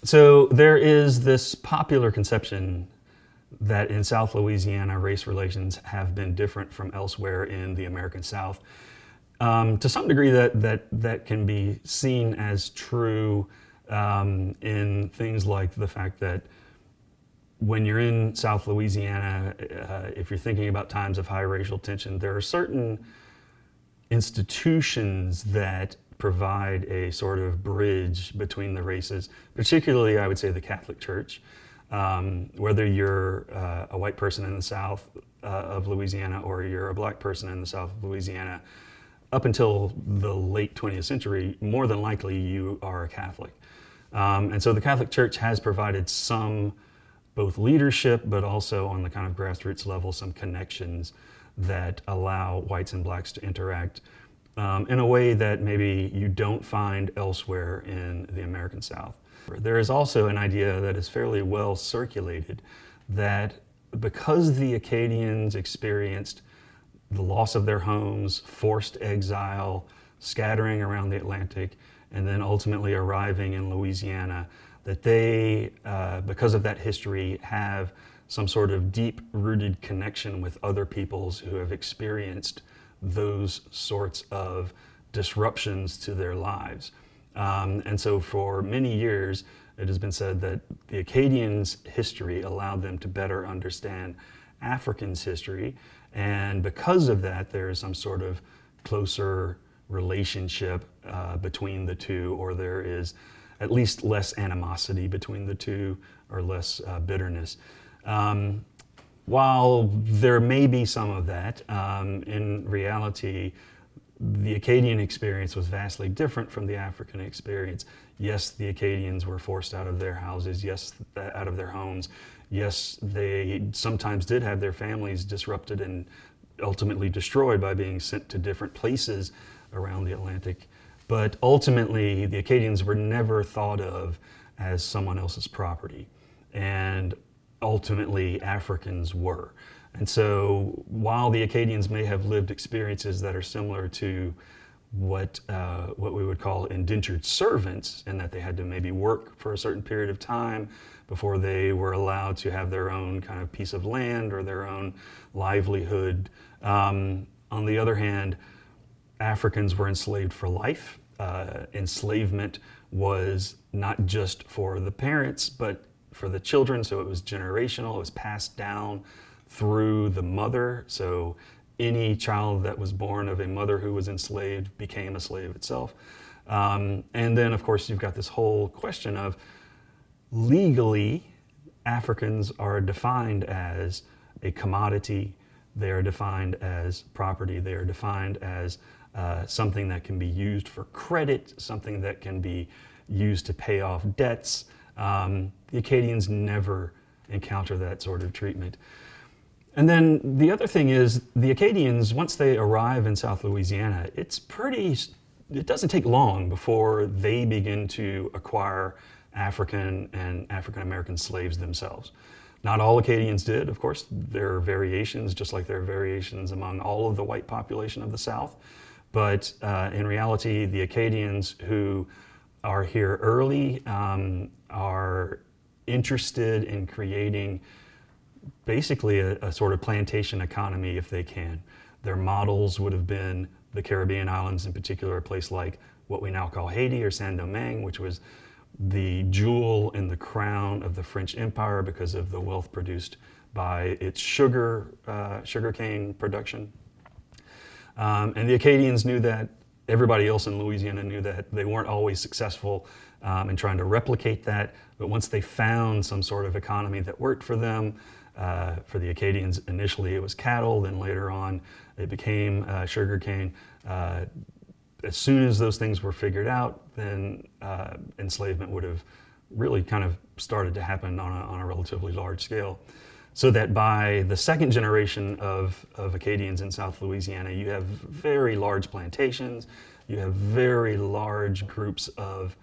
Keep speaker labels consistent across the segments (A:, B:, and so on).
A: So there is this popular conception that in South Louisiana, race relations have been different from elsewhere in the American South. To some degree, that can be seen as true in things like the fact that when you're in South Louisiana, if you're thinking about times of high racial tension, there are certain institutions that provide a sort of bridge between the races, particularly, I would say, the Catholic Church. Whether you're a white person in the South of Louisiana or you're a black person in the South of Louisiana, up until the late 20th century, more than likely you are a Catholic. And so the Catholic Church has provided some both leadership, but also on the kind of grassroots level, some connections that allow whites and blacks to interact in a way that maybe you don't find elsewhere in the American South. There is also an idea that is fairly well circulated that because the Acadians experienced the loss of their homes, forced exile, scattering around the Atlantic, and then ultimately arriving in Louisiana, that they, because of that history, have some sort of deep-rooted connection with other peoples who have experienced those sorts of disruptions to their lives. And so for many years, it has been said that the Acadians' history allowed them to better understand Africans' history. And because of that, there is some sort of closer relationship between the two, or there is at least less animosity between the two, or less bitterness. While there may be some of that, in reality, the Acadian experience was vastly different from the African experience. Yes, the Acadians were forced out of their houses, yes, out of their homes. Yes, they sometimes did have their families disrupted and ultimately destroyed by being sent to different places around the Atlantic. But ultimately, the Acadians were never thought of as someone else's property. And ultimately, Africans were. And so while the Acadians may have lived experiences that are similar to what we would call indentured servants, in that they had to maybe work for a certain period of time before they were allowed to have their own kind of piece of land or their own livelihood. On the other hand, Africans were enslaved for life. Enslavement was not just for the parents, but for the children, so it was generational. It was passed down through the mother. So any child that was born of a mother who was enslaved became a slave itself. And then, of course, you've got this whole question of legally, Africans are defined as a commodity. They are defined as property. They are defined as something that can be used for credit, something that can be used to pay off debts. The Acadians never encounter that sort of treatment. And then the other thing is, the Acadians, once they arrive in South Louisiana, it doesn't take long before they begin to acquire African and African American slaves themselves. Not all Acadians did, of course. There are variations, just like there are variations among all of the white population of the South. But in reality, the Acadians who are here early are interested in creating basically a sort of plantation economy if they can. Their models would have been the Caribbean islands, in particular a place like what we now call Haiti or Saint-Domingue, which was the jewel in the crown of the French Empire because of the wealth produced by its sugarcane production. And the Acadians knew that. Everybody else in Louisiana knew that. They weren't always successful in trying to replicate that, but once they found some sort of economy that worked for them, for the Acadians, initially it was cattle, then later on it became sugarcane. As soon as those things were figured out, then enslavement would have really kind of started to happen on a relatively large scale. So that by the second generation of Acadians in South Louisiana, you have very large plantations, you have very large groups of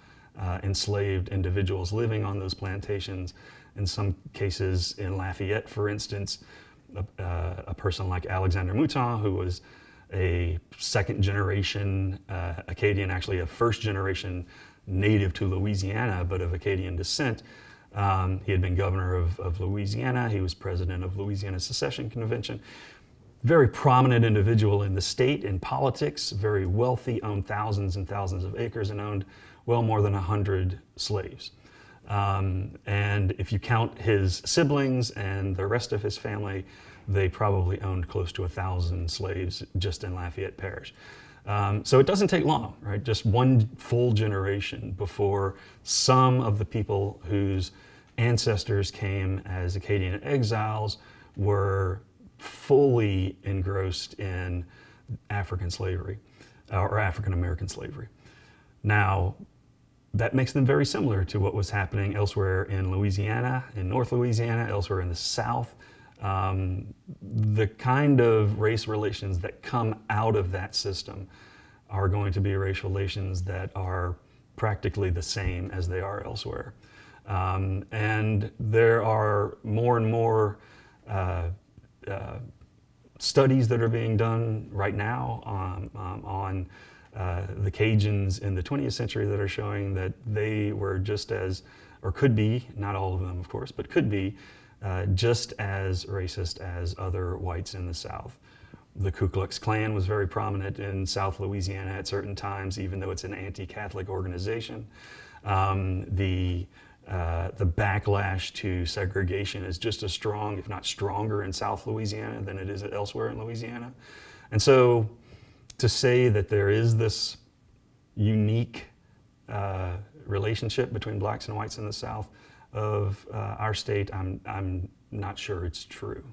A: enslaved individuals living on those plantations. In some cases, in Lafayette, for instance, a person like Alexander Mouton, who was a second generation Acadian, actually a first generation native to Louisiana, but of Acadian descent. He had been governor of Louisiana. He was president of Louisiana Secession Convention. Very prominent individual in the state, in politics, very wealthy, owned thousands and thousands of acres, and owned well more than 100 slaves. And if you count his siblings and the rest of his family, they probably owned close to 1,000 slaves just in Lafayette Parish. So it doesn't take long, right? Just one full generation before some of the people whose ancestors came as Acadian exiles were fully engrossed in African slavery, or African American slavery. Now, that makes them very similar to what was happening elsewhere in Louisiana, in North Louisiana, elsewhere in the South. The kind of race relations that come out of that system are going to be race relations that are practically the same as they are elsewhere. And there are more and more studies that are being done right now on the Cajuns in the 20th century that are showing that they were just as, or could be, not all of them of course, but could be just as racist as other whites in the South. The Ku Klux Klan was very prominent in South Louisiana at certain times, even though it's an anti-Catholic organization. The backlash to segregation is just as strong, if not stronger, in South Louisiana than it is elsewhere in Louisiana. And so to say that there is this unique relationship between blacks and whites in the South of our state, I'm not sure it's true.